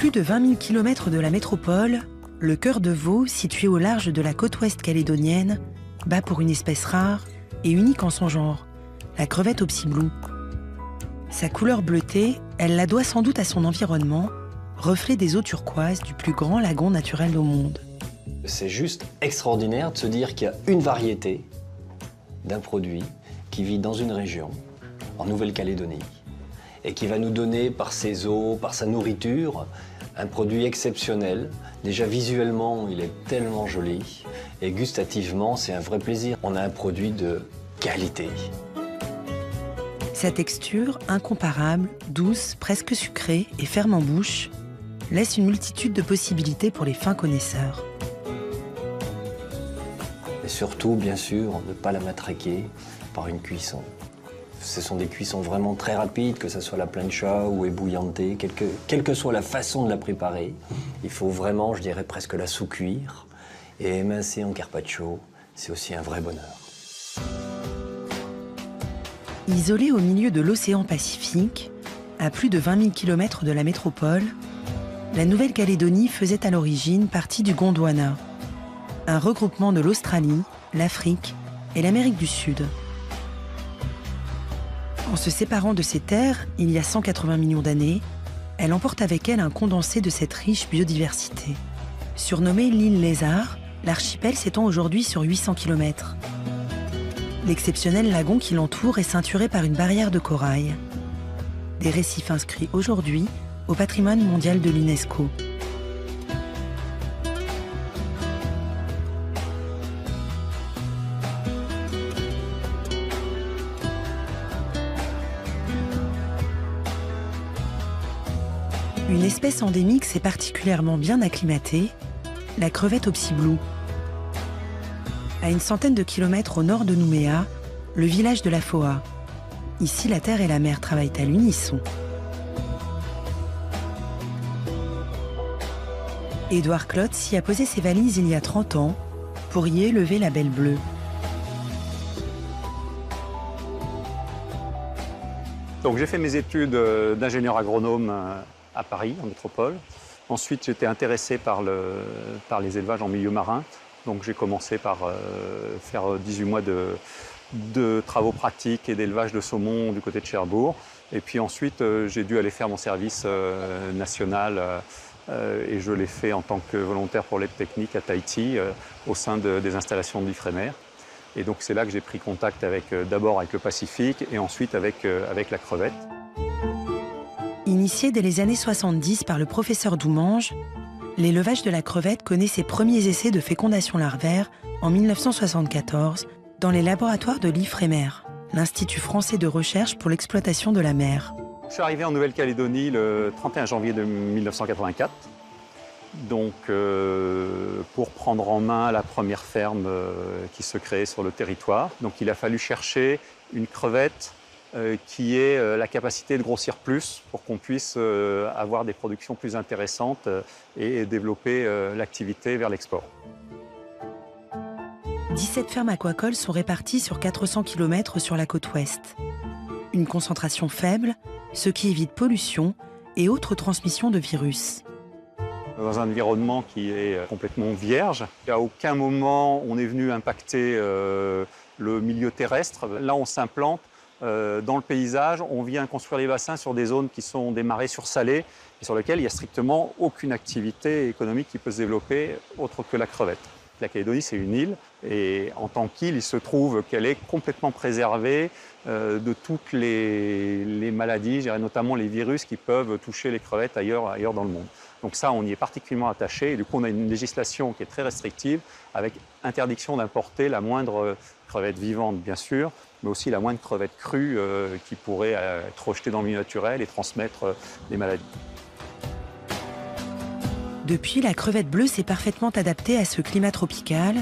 plus de 20 000 km de la métropole, le cœur de veau, situé au large de la côte ouest calédonienne, bat pour une espèce rare et unique en son genre, la crevette Opsiblou. Sa couleur bleutée, elle la doit sans doute à son environnement, reflet des eaux turquoises du plus grand lagon naturel au monde. C'est juste extraordinaire de se dire qu'il y a une variété d'un produit qui vit dans une région, en Nouvelle-Calédonie, et qui va nous donner par ses eaux, par sa nourriture, un produit exceptionnel. Déjà visuellement, il est tellement joli, et gustativement, c'est un vrai plaisir. On a un produit de qualité. Sa texture, incomparable, douce, presque sucrée et ferme en bouche, laisse une multitude de possibilités pour les fins connaisseurs. Et surtout, bien sûr, ne pas la matraquer par une cuisson. Ce sont des cuissons vraiment très rapides, que ce soit la plancha ou ébouillantée, quelle que soit la façon de la préparer. Il faut vraiment, je dirais, presque la sous-cuire. Et émincer en carpaccio, c'est aussi un vrai bonheur. Isolée au milieu de l'océan Pacifique, à plus de 20 000 km de la métropole, la Nouvelle-Calédonie faisait à l'origine partie du Gondwana, un regroupement de l'Australie, l'Afrique et l'Amérique du Sud. En se séparant de ces terres, il y a 180 millions d'années, elle emporte avec elle un condensé de cette riche biodiversité. Surnommée l'île Lézard, l'archipel s'étend aujourd'hui sur 800 km. L'exceptionnel lagon qui l'entoure est ceinturé par une barrière de corail. Des récifs inscrits aujourd'hui au patrimoine mondial de l'UNESCO. Une espèce endémique s'est particulièrement bien acclimatée, la crevette Opsiblou. À une centaine de kilomètres au nord de Nouméa, le village de la Foa. Ici, la terre et la mer travaillent à l'unisson. Édouard Klotz y a posé ses valises il y a 30 ans pour y élever la Belle Bleue. Donc j'ai fait mes études d'ingénieur agronome à Paris, en métropole. Ensuite, j'étais intéressé par les élevages en milieu marin. Donc j'ai commencé par faire 18 mois de travaux pratiques et d'élevage de saumon du côté de Cherbourg. Et puis ensuite, j'ai dû aller faire mon service national et je l'ai fait en tant que volontaire pour l'aide technique à Tahiti au sein des installations de l'Ifremer. Et donc c'est là que j'ai pris contact d'abord avec le Pacifique et ensuite avec la crevette. Initié dès les années 70 par le professeur Doumange, l'élevage de la crevette connaît ses premiers essais de fécondation larvaire en 1974 dans les laboratoires de l'Ifremer, l'Institut français de recherche pour l'exploitation de la mer. Je suis arrivé en Nouvelle-Calédonie le 31 janvier 1984, donc pour prendre en main la première ferme qui se créait sur le territoire. Donc il a fallu chercher une crevette qui ait la capacité de grossir plus pour qu'on puisse avoir des productions plus intéressantes et développer l'activité vers l'export. 17 fermes aquacoles sont réparties sur 400 km sur la côte ouest. Une concentration faible, ce qui évite pollution et autres transmissions de virus. Dans un environnement qui est complètement vierge, à aucun moment on est venu impacter le milieu terrestre. Là, on s'implante dans le paysage, on vient construire les bassins sur des zones qui sont des marais sursalés et sur lesquelles il n'y a strictement aucune activité économique qui peut se développer autre que la crevette. La Calédonie, c'est une île et en tant qu'île, il se trouve qu'elle est complètement préservée de toutes les maladies, je dirais notamment les virus qui peuvent toucher les crevettes ailleurs dans le monde. Donc ça, on y est particulièrement attaché et du coup, on a une législation qui est très restrictive avec interdiction d'importer la moindre crevette vivante, bien sûr, mais aussi la moindre crevette crue qui pourrait être rejetée dans le milieu naturel et transmettre des maladies. Depuis, la crevette bleue s'est parfaitement adaptée à ce climat tropical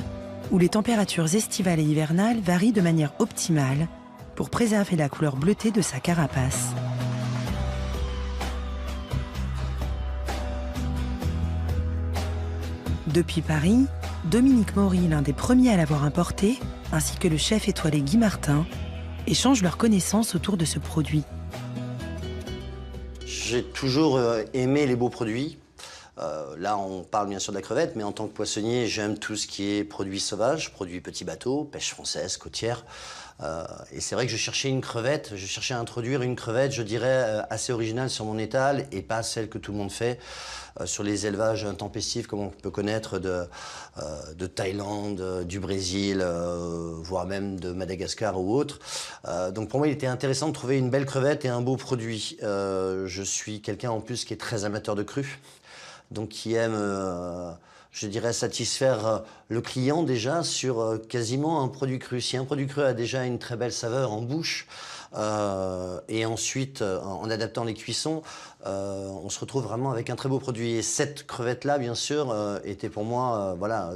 où les températures estivales et hivernales varient de manière optimale pour préserver la couleur bleutée de sa carapace. Depuis Paris, Dominique Maury, l'un des premiers à l'avoir importé, ainsi que le chef étoilé Guy Martin, échangent leurs connaissances autour de ce produit. J'ai toujours aimé les beaux produits. Là, on parle bien sûr de la crevette, mais en tant que poissonnier, j'aime tout ce qui est produits sauvages, produits petits bateaux, pêche française, côtière. Et c'est vrai que je cherchais une crevette, je cherchais à introduire une crevette, je dirais, assez originale sur mon étal et pas celle que tout le monde fait sur les élevages intempestifs comme on peut connaître de Thaïlande, du Brésil, voire même de Madagascar ou autre. Donc pour moi, il était intéressant de trouver une belle crevette et un beau produit. Je suis quelqu'un en plus qui est très amateur de cru, donc qui aime... je dirais satisfaire le client déjà sur quasiment un produit cru. Si un produit cru a déjà une très belle saveur en bouche, et ensuite, en adaptant les cuissons, on se retrouve vraiment avec un très beau produit. Et cette crevette-là, bien sûr, était pour moi, voilà,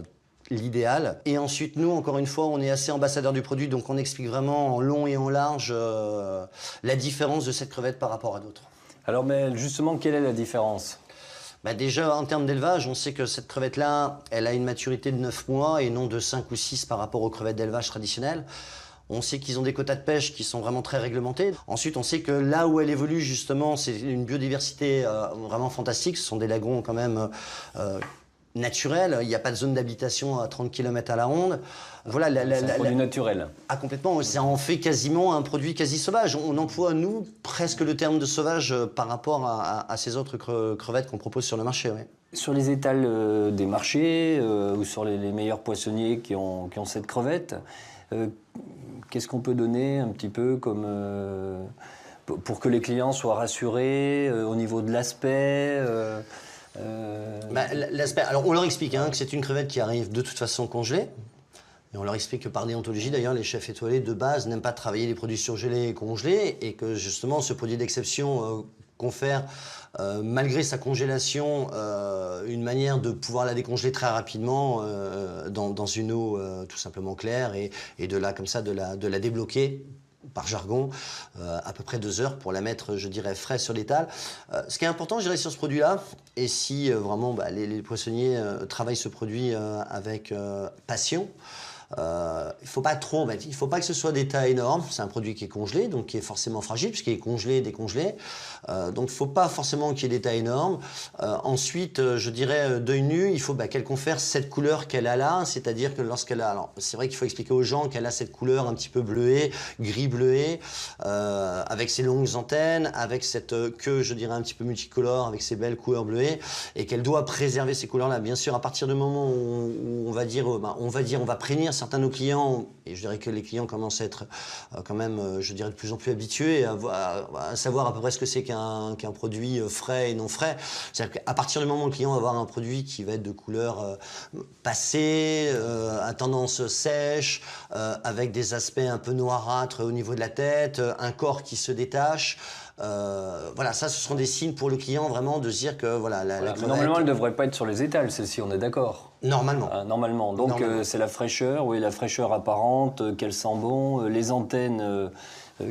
l'idéal. Et ensuite, nous, encore une fois, on est assez ambassadeurs du produit, donc on explique vraiment en long et en large la différence de cette crevette par rapport à d'autres. Alors, mais justement, quelle est la différence ? Bah déjà, en termes d'élevage, on sait que cette crevette-là, elle a une maturité de 9 mois et non de 5 ou 6 par rapport aux crevettes d'élevage traditionnelles. On sait qu'ils ont des quotas de pêche qui sont vraiment très réglementés. Ensuite, on sait que là où elle évolue, justement, c'est une biodiversité vraiment fantastique. Ce sont des lagons quand même naturels. Il n'y a pas de zone d'habitation à 30 km à la ronde. Voilà, c'est un produit naturel. Ah, complètement. Ça en fait quasiment un produit quasi sauvage. On emploie, nous, presque le terme de sauvage par rapport à ces autres crevettes qu'on propose sur le marché. Ouais. Sur les étals des marchés ou sur les meilleurs poissonniers qui ont cette crevette, qu'est-ce qu'on peut donner un petit peu comme, pour que les clients soient rassurés au niveau de l'aspect L'aspect, alors on leur explique que c'est une crevette qui arrive de toute façon congelée. Et on leur explique que par déontologie, d'ailleurs, les chefs étoilés de base n'aiment pas travailler les produits surgelés et congelés, et que justement ce produit d'exception confère, malgré sa congélation, une manière de pouvoir la décongeler très rapidement dans une eau tout simplement claire, et de là, comme ça, de la débloquer par jargon, à peu près 2 heures pour la mettre, je dirais, frais sur l'étal. Ce qui est important, je dirais, sur ce produit-là, et si vraiment les poissonniers travaillent ce produit avec passion, il faut pas trop, il faut pas que ce soit des tas énormes. C'est un produit qui est congelé, donc qui est forcément fragile, puisqu'il est congelé, décongelé. Donc il faut pas forcément qu'il y ait des tas énormes. Ensuite, je dirais, d'œil nu, il faut qu'elle confère cette couleur qu'elle a là, c'est-à-dire que lorsqu'elle a... Alors, c'est vrai qu'il faut expliquer aux gens qu'elle a cette couleur un petit peu bleuée, gris-bleuée, avec ses longues antennes, avec cette queue, je dirais, un petit peu multicolore, avec ses belles couleurs bleuées, et qu'elle doit préserver ces couleurs-là. Bien sûr, à partir du moment où on va prévenir certains de nos clients, et je dirais que les clients commencent à être quand même, je dirais, de plus en plus habitués à savoir à peu près ce que c'est qu'un produit frais et non frais. C'est-à-dire qu'à partir du moment où le client va avoir un produit qui va être de couleur passée, à tendance sèche, avec des aspects un peu noirâtres au niveau de la tête, un corps qui se détache, voilà, ça, ce seront des signes pour le client vraiment de se dire que voilà, la crevette... Normalement, elle ne devrait pas être sur les étals, celle-ci, on est d'accord. Normalement. Normalement. Donc, c'est la fraîcheur, oui, la fraîcheur apparente, qu'elle sent bon, les antennes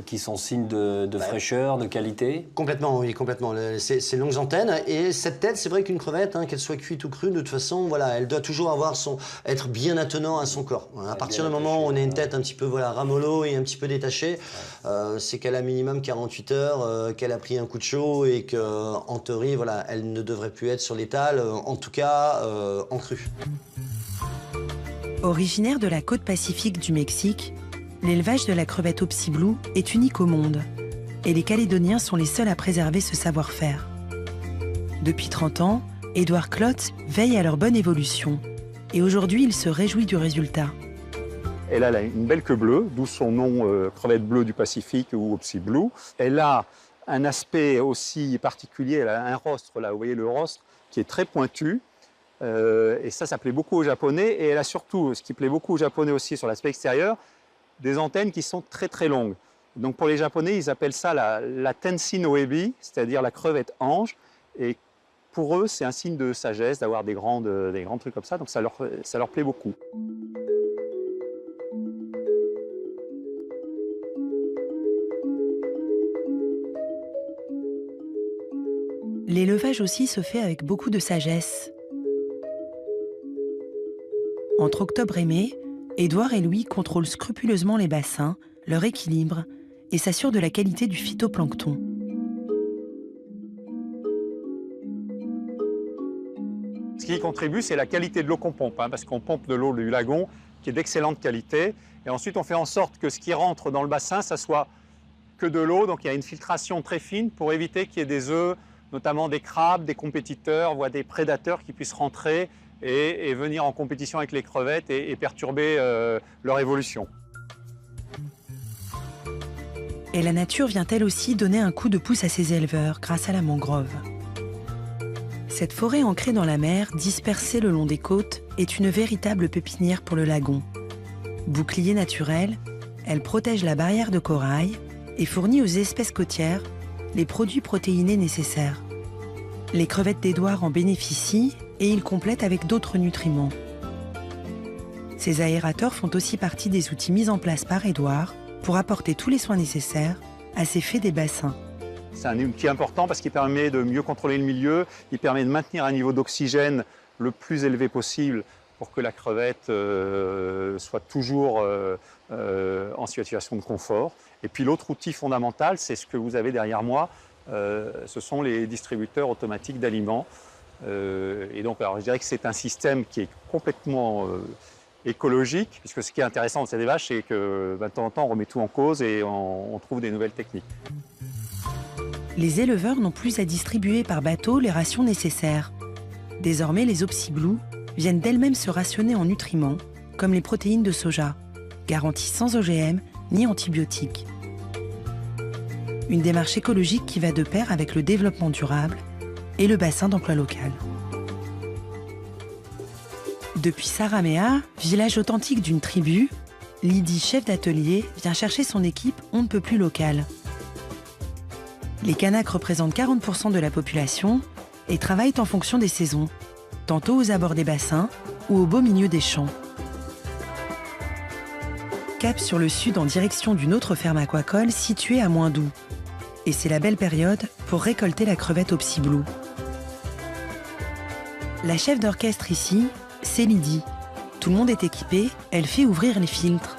qui sont signes de fraîcheur, de qualité. Complètement, oui, complètement. Ces longues antennes. Et cette tête, c'est vrai qu'une crevette, qu'elle soit cuite ou crue, de toute façon, voilà, elle doit toujours être bien attenant à son corps. À partir du moment où on a une tête un petit peu ramollo et un petit peu détachée, c'est qu'elle a minimum 48 heures, qu'elle a pris un coup de chaud et qu'en théorie, voilà, elle ne devrait plus être sur l'étal, en tout cas en crue. Originaire de la côte pacifique du Mexique, l'élevage de la crevette Opsy Blue est unique au monde et les Calédoniens sont les seuls à préserver ce savoir-faire. Depuis 30 ans, Édouard Klotz veille à leur bonne évolution et aujourd'hui il se réjouit du résultat. Elle a une belle queue bleue, d'où son nom crevette bleue du Pacifique ou Opsy Blue. Elle a un aspect aussi particulier, elle a un rostre, là, vous voyez le rostre, qui est très pointu. Et ça plaît beaucoup aux Japonais. Et elle a surtout, ce qui plaît beaucoup aux Japonais aussi sur l'aspect extérieur, des antennes qui sont très très longues. Donc pour les Japonais, ils appellent ça la Tenshi no Ebi, c'est-à-dire la crevette ange. Et pour eux, c'est un signe de sagesse d'avoir des grands trucs comme ça. Donc ça leur plaît beaucoup. L'élevage aussi se fait avec beaucoup de sagesse. Entre octobre et mai, Édouard et Louis contrôlent scrupuleusement les bassins, leur équilibre et s'assurent de la qualité du phytoplancton. qui y contribue, c'est la qualité de l'eau qu'on pompe, hein, parce qu'on pompe de l'eau du lagon qui est d'excellente qualité. Et ensuite, on fait en sorte que ce qui rentre dans le bassin, ça soit que de l'eau. Donc il y a une filtration très fine pour éviter qu'il y ait des œufs, notamment des crabes, des compétiteurs, voire des prédateurs qui puissent rentrer et venir en compétition avec les crevettes et perturber leur évolution. Et la nature vient elle aussi donner un coup de pouce à ses éleveurs grâce à la mangrove. Cette forêt ancrée dans la mer, dispersée le long des côtes, est une véritable pépinière pour le lagon. Bouclier naturel, elle protège la barrière de corail et fournit aux espèces côtières les produits protéinés nécessaires. Les crevettes d'Édouard en bénéficient et ils complètent avec d'autres nutriments. Ces aérateurs font aussi partie des outils mis en place par Édouard pour apporter tous les soins nécessaires à ces fées des bassins. C'est un outil important parce qu'il permet de mieux contrôler le milieu, il permet de maintenir un niveau d'oxygène le plus élevé possible pour que la crevette soit toujours en situation de confort. Et puis l'autre outil fondamental, c'est ce que vous avez derrière moi, ce sont les distributeurs automatiques d'aliments. Et donc, alors, je dirais que c'est un système qui est complètement écologique, puisque ce qui est intéressant de ces vaches, c'est que de temps en temps, on remet tout en cause et on trouve des nouvelles techniques. Les éleveurs n'ont plus à distribuer par bateau les rations nécessaires. Désormais, les Opsiblue viennent d'elles-mêmes se rationner en nutriments, comme les protéines de soja, garanties sans OGM ni antibiotiques. Une démarche écologique qui va de pair avec le développement durable et le bassin d'emploi local. Depuis Saramea, village authentique d'une tribu, Lydie, chef d'atelier, vient chercher son équipe on ne peut plus locale. Les Kanaks représentent 40% de la population et travaillent en fonction des saisons, tantôt aux abords des bassins ou au beau milieu des champs. Cap sur le sud en direction d'une autre ferme aquacole située à Moindou. Et c'est la belle période pour récolter la crevette Opsiblue. La chef d'orchestre ici, c'est Lydie. Tout le monde est équipé, elle fait ouvrir les filtres.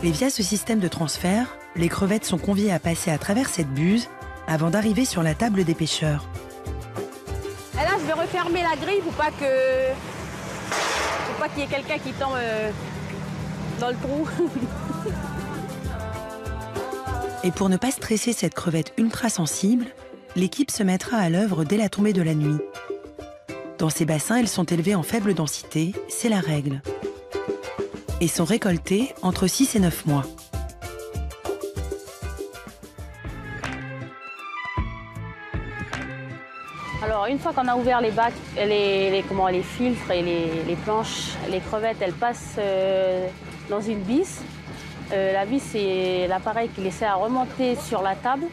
Et via ce système de transfert, les crevettes sont conviées à passer à travers cette buse avant d'arriver sur la table des pêcheurs. Et là, je vais refermer la grille pour pas qu'il y ait quelqu'un qui tombe dans le trou. Et pour ne pas stresser cette crevette ultra sensible, l'équipe se mettra à l'œuvre dès la tombée de la nuit. Dans ces bassins, elles sont élevées en faible densité, c'est la règle. Et sont récoltées entre 6 et 9 mois. Alors, une fois qu'on a ouvert les bacs, les filtres et les planches, les crevettes, elles passent dans une vis. La vis, c'est l'appareil qui les sert à remonter sur la table.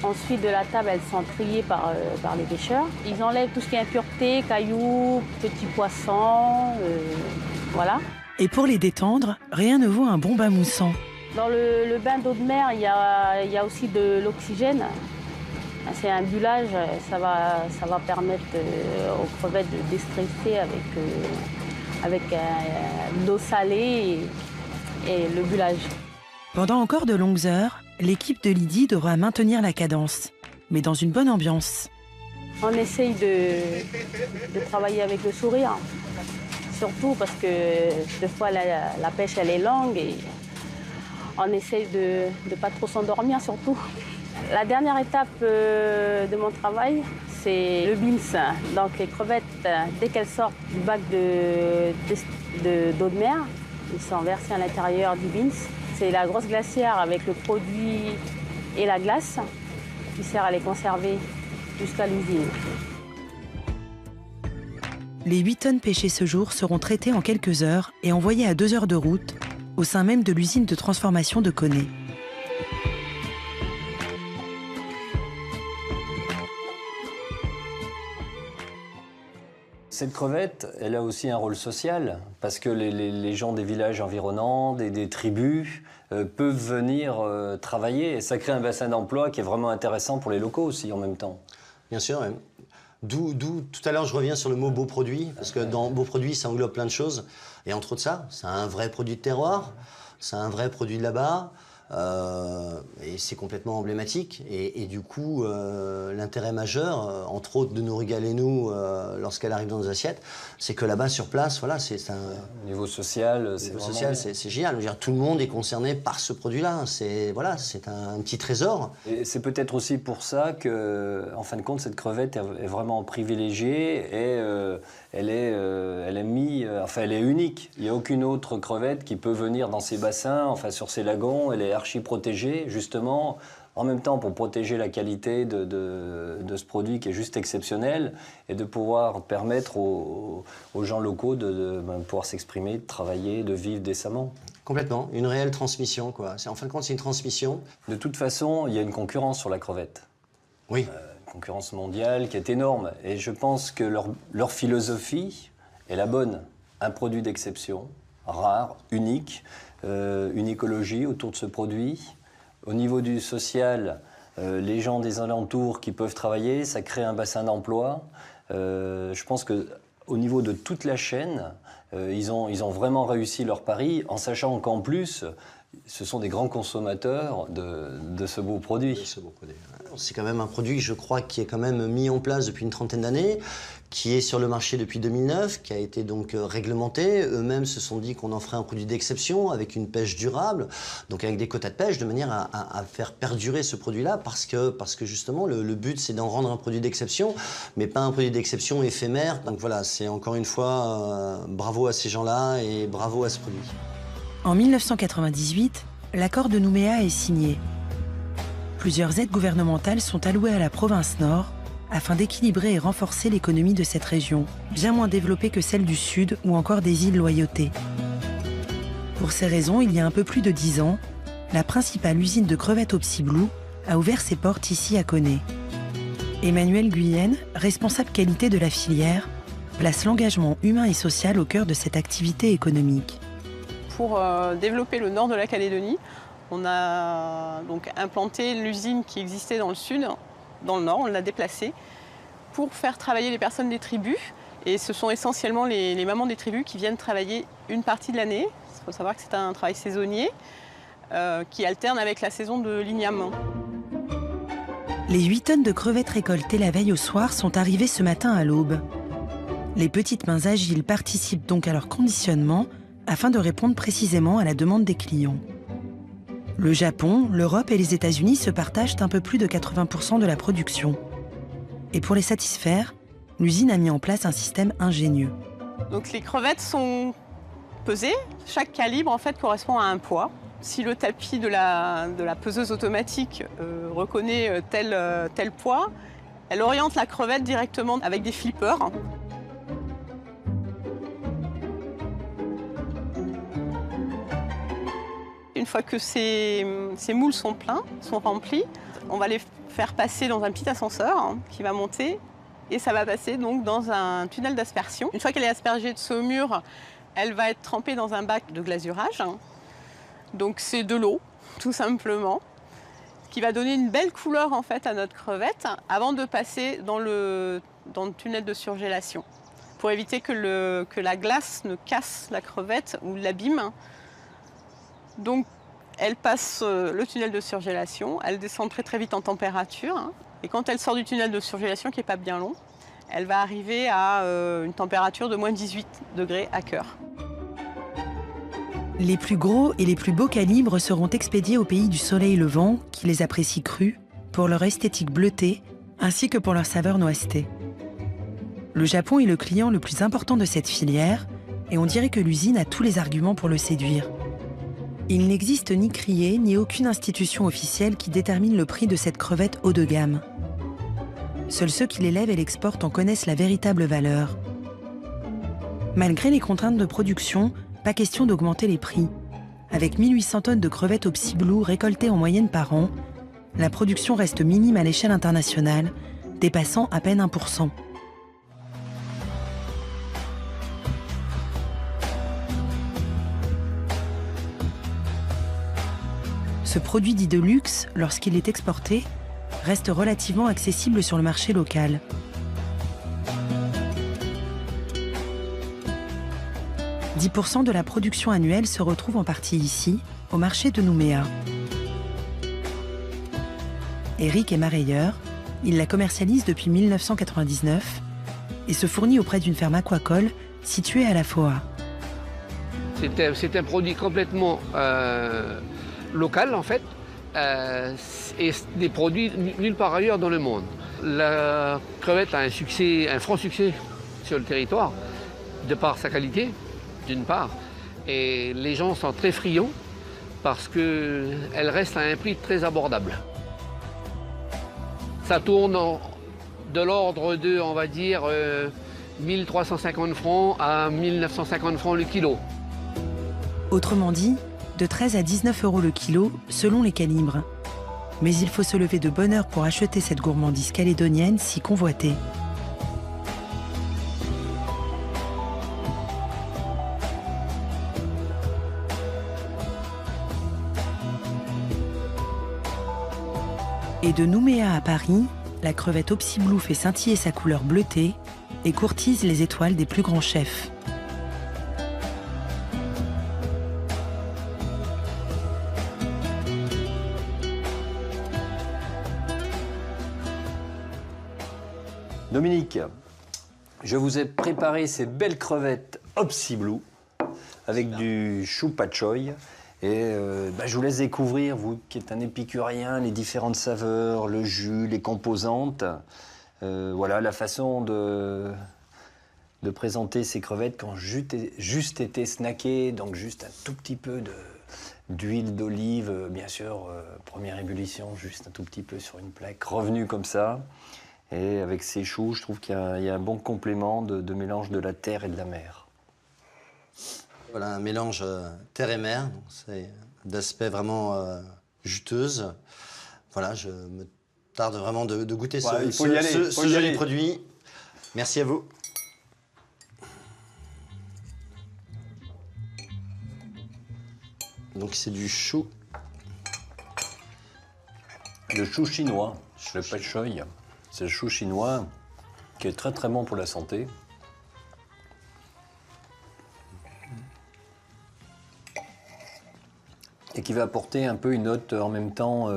Ensuite, de la table, elles sont triées par les pêcheurs. Ils enlèvent tout ce qui est impureté, cailloux, petits poissons, voilà. Et pour les détendre, rien ne vaut un bon bain moussant. Dans le bain d'eau de mer, il y a aussi de l'oxygène. C'est un bullage, ça va permettre aux crevettes de déstresser avec l'eau salée et le bullage. Pendant encore de longues heures, l'équipe de Lydie devra maintenir la cadence, mais dans une bonne ambiance. On essaye de travailler avec le sourire, surtout parce que des fois la pêche elle est longue et on essaye de ne pas trop s'endormir surtout. La dernière étape de mon travail, c'est le beans. Donc les crevettes, dès qu'elles sortent du bac d'eau de mer, ils sont versés à l'intérieur du beans. C'est la grosse glacière avec le produit et la glace qui sert à les conserver jusqu'à l'usine. Les 8 tonnes pêchées ce jour seront traitées en quelques heures et envoyées à 2 heures de route au sein même de l'usine de transformation de Koné. Cette crevette, elle a aussi un rôle social, parce que les gens des villages environnants, des tribus, peuvent venir travailler. Et ça crée un bassin d'emploi qui est vraiment intéressant pour les locaux aussi en même temps. Bien sûr, même. D'où, tout à l'heure, je reviens sur le mot beau produit, parce que dans beau produit, ça englobe plein de choses. Et entre autres ça, c'est un vrai produit de terroir, c'est un vrai produit de là-bas. Et c'est complètement emblématique. Et du coup, l'intérêt majeur, entre autres de nous régaler, nous, lorsqu'elle arrive dans nos assiettes, c'est que là-bas, sur place, voilà, c'est un... Au niveau social, c'est vraiment bien. C'est génial. Je veux dire, tout le monde est concerné par ce produit-là. Voilà, c'est un petit trésor. Et c'est peut-être aussi pour ça que, en fin de compte, cette crevette est vraiment privilégiée et elle est unique. Il n'y a aucune autre crevette qui peut venir dans ces bassins, enfin sur ces lagons. Elle est archi protégée, justement, en même temps pour protéger la qualité de ce produit qui est juste exceptionnel et de pouvoir permettre aux gens locaux de pouvoir s'exprimer, de travailler, de vivre décemment. Complètement, une réelle transmission, quoi. En fin de compte, c'est une transmission. De toute façon, il y a une concurrence sur la crevette. Oui. Une concurrence mondiale qui est énorme. Et je pense que leur philosophie est la bonne. Un produit d'exception, rare, unique, une écologie autour de ce produit. Au niveau du social, les gens des alentours qui peuvent travailler, ça crée un bassin d'emploi. Je pense qu'au niveau de toute la chaîne, ils ont vraiment réussi leur pari, en sachant qu'en plus, ce sont des grands consommateurs de ce beau produit. C'est quand même un produit, je crois, qui est quand même mis en place depuis une trentaine d'années, qui est sur le marché depuis 2009, qui a été donc réglementé. Eux-mêmes se sont dit qu'on en ferait un produit d'exception avec une pêche durable, donc avec des quotas de pêche, de manière à faire perdurer ce produit-là, parce que justement, le but, c'est d'en rendre un produit d'exception, mais pas un produit d'exception éphémère. Donc voilà, c'est encore une fois, bravo à ces gens-là et bravo à ce produit. En 1998, l'accord de Nouméa est signé. Plusieurs aides gouvernementales sont allouées à la province Nord afin d'équilibrer et renforcer l'économie de cette région, bien moins développée que celle du Sud ou encore des îles Loyauté. Pour ces raisons, il y a un peu plus de 10 ans, la principale usine de crevettes au Psy Blue a ouvert ses portes ici à Koné. Emmanuel Guyenne, responsable qualité de la filière, place l'engagement humain et social au cœur de cette activité économique. Pour développer le nord de la Calédonie, on a donc implanté l'usine qui existait dans le sud, dans le nord, on l'a déplacée pour faire travailler les personnes des tribus. Et ce sont essentiellement les mamans des tribus qui viennent travailler une partie de l'année. Il faut savoir que c'est un travail saisonnier qui alterne avec la saison de l'igname. Les 8 tonnes de crevettes récoltées la veille au soir sont arrivées ce matin à l'aube. Les petites mains agiles participent donc à leur conditionnement afin de répondre précisément à la demande des clients. Le Japon, l'Europe et les États-Unis se partagent un peu plus de 80% de la production. Et pour les satisfaire, l'usine a mis en place un système ingénieux. Donc les crevettes sont pesées. Chaque calibre en fait correspond à un poids. Si le tapis de la peseuse automatique reconnaît tel poids, elle oriente la crevette directement avec des flippers. Une fois que ces moules sont pleins, sont remplis, on va les faire passer dans un petit ascenseur qui va monter et ça va passer donc dans un tunnel d'aspersion. Une fois qu'elle est aspergée de saumure, elle va être trempée dans un bac de glasurage. Donc c'est de l'eau, tout simplement, qui va donner une belle couleur en fait à notre crevette avant de passer dans le tunnel de surgélation pour éviter que la glace ne casse la crevette ou l'abîme. Donc, elle passe le tunnel de surgélation, elle descend très très vite en température. Et quand elle sort du tunnel de surgélation, qui n'est pas bien long, elle va arriver à une température de moins 18 degrés à cœur. Les plus gros et les plus beaux calibres seront expédiés au pays du soleil levant, qui les apprécie crus, pour leur esthétique bleutée, ainsi que pour leur saveur noissetée. Le Japon est le client le plus important de cette filière, et on dirait que l'usine a tous les arguments pour le séduire. Il n'existe ni criée, ni aucune institution officielle qui détermine le prix de cette crevette haut de gamme. Seuls ceux qui l'élèvent et l'exportent en connaissent la véritable valeur. Malgré les contraintes de production, pas question d'augmenter les prix. Avec 1800 tonnes de crevettes au Psy Blue récoltées en moyenne par an, la production reste minime à l'échelle internationale, dépassant à peine 1%. Ce produit dit de luxe, lorsqu'il est exporté, reste relativement accessible sur le marché local. « 10% de la production annuelle se retrouve en partie ici, au marché de Nouméa. Eric est marailleur, il la commercialise depuis 1999 et se fournit auprès d'une ferme aquacole située à La Foa. C'est un produit complètement local en fait, et des produits nulle part ailleurs dans le monde. La crevette a un franc succès sur le territoire, de par sa qualité, d'une part, et les gens sont très friands parce qu'elle reste à un prix très abordable. Ça tourne de l'ordre de, on va dire, 1350 francs à 1950 francs le kilo. Autrement dit, de 13 à 19 € le kilo selon les calibres. Mais il faut se lever de bonne heure pour acheter cette gourmandise calédonienne si convoitée. Et de Nouméa à Paris, la crevette Opsiblou fait scintiller sa couleur bleutée et courtise les étoiles des plus grands chefs. Dominique, je vous ai préparé ces belles crevettes Opsiblou avec du chou patchoy. Et je vous laisse découvrir, vous qui êtes un épicurien, les différentes saveurs, le jus, les composantes. Voilà la façon de présenter ces crevettes qui ont juste été snackées, donc juste un tout petit peu d'huile d'olive, bien sûr, première ébullition, juste un tout petit peu sur une plaque, revenu comme ça. Et avec ces choux, je trouve qu'il y a un bon complément de mélange de la terre et de la mer. Voilà, un mélange terre et mer, c'est d'aspect vraiment juteuse. Voilà, je me tarde vraiment de goûter ce joli produit. Merci à vous. Donc c'est du chou. Le chou chinois, le patchoy, c'est le chou chinois qui est très très bon pour la santé. Et qui va apporter un peu une note en même temps,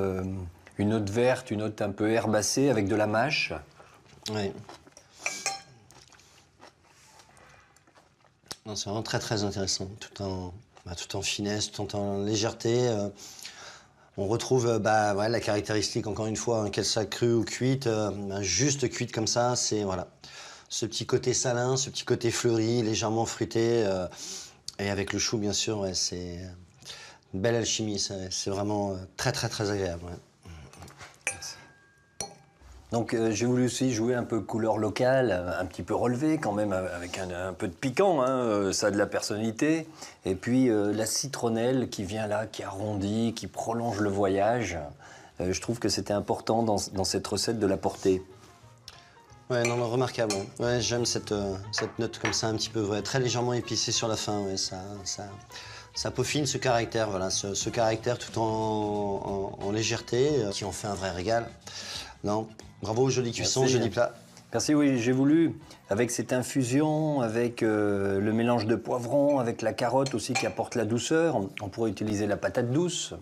une note verte, une note un peu herbacée avec de la mâche. Oui. C'est vraiment très très intéressant, tout en finesse, tout en légèreté. On retrouve ouais, la caractéristique, encore une fois, qu'elle soit crue ou cuite, juste cuite comme ça, c'est voilà, ce petit côté salin, ce petit côté fleuri, légèrement fruité, et avec le chou bien sûr, ouais, c'est une belle alchimie, c'est vraiment très très très agréable. Ouais. Donc j'ai voulu aussi jouer un peu couleur locale, un petit peu relevé quand même, avec un peu de piquant, hein, ça a de la personnalité. Et puis la citronnelle qui vient là, qui arrondit, qui prolonge le voyage. Je trouve que c'était important dans cette recette de l'apporter. Ouais, non, remarquable. Ouais. Ouais, j'aime cette note comme ça, un petit peu, ouais, très légèrement épicée sur la fin. Ouais, ça peaufine ce caractère, voilà, ce caractère tout en légèreté, qui en fait un vrai régal. Non, bravo, jolie cuisson, joli plat. Merci, oui, j'ai voulu, avec cette infusion, avec le mélange de poivrons, avec la carotte aussi qui apporte la douceur, on pourrait utiliser la patate douce.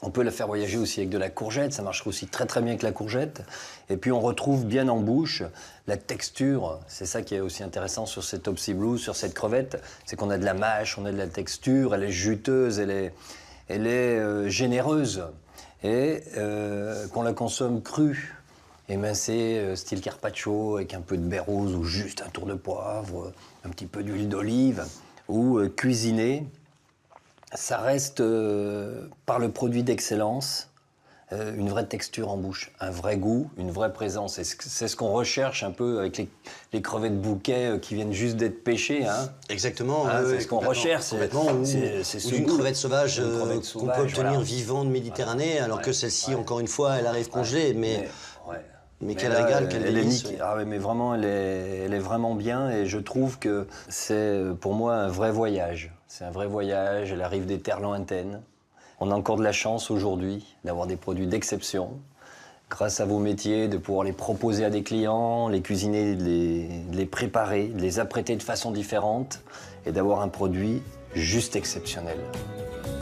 On peut la faire voyager aussi avec de la courgette, ça marcherait aussi très très bien avec la courgette. Et puis on retrouve bien en bouche la texture, c'est ça qui est aussi intéressant sur cette Opsiblou, sur cette crevette, c'est qu'on a de la mâche, on a de la texture, elle est juteuse, elle est généreuse. Et qu'on la consomme crue, émincée, style carpaccio, avec un peu de baie rose ou juste un tour de poivre, un petit peu d'huile d'olive, ou cuisinée, ça reste, par le produit d'excellence, une vraie texture en bouche, un vrai goût, une vraie présence. C'est ce qu'on recherche un peu avec les crevettes bouquet qui viennent juste d'être pêchées. Hein. Exactement. C'est ce qu'on recherche. C'est une crevette sauvage qu'on peut obtenir vivant de Méditerranée, alors que celle-ci, encore une fois, elle arrive congelée. Mais quel régal, quel délice. Ah ouais, mais vraiment, elle est vraiment bien et je trouve que c'est pour moi un vrai voyage. C'est un vrai voyage, elle arrive des terres lointaines. On a encore de la chance aujourd'hui d'avoir des produits d'exception. Grâce à vos métiers, de pouvoir les proposer à des clients, les cuisiner, de les préparer, de les apprêter de façon différente et d'avoir un produit juste exceptionnel.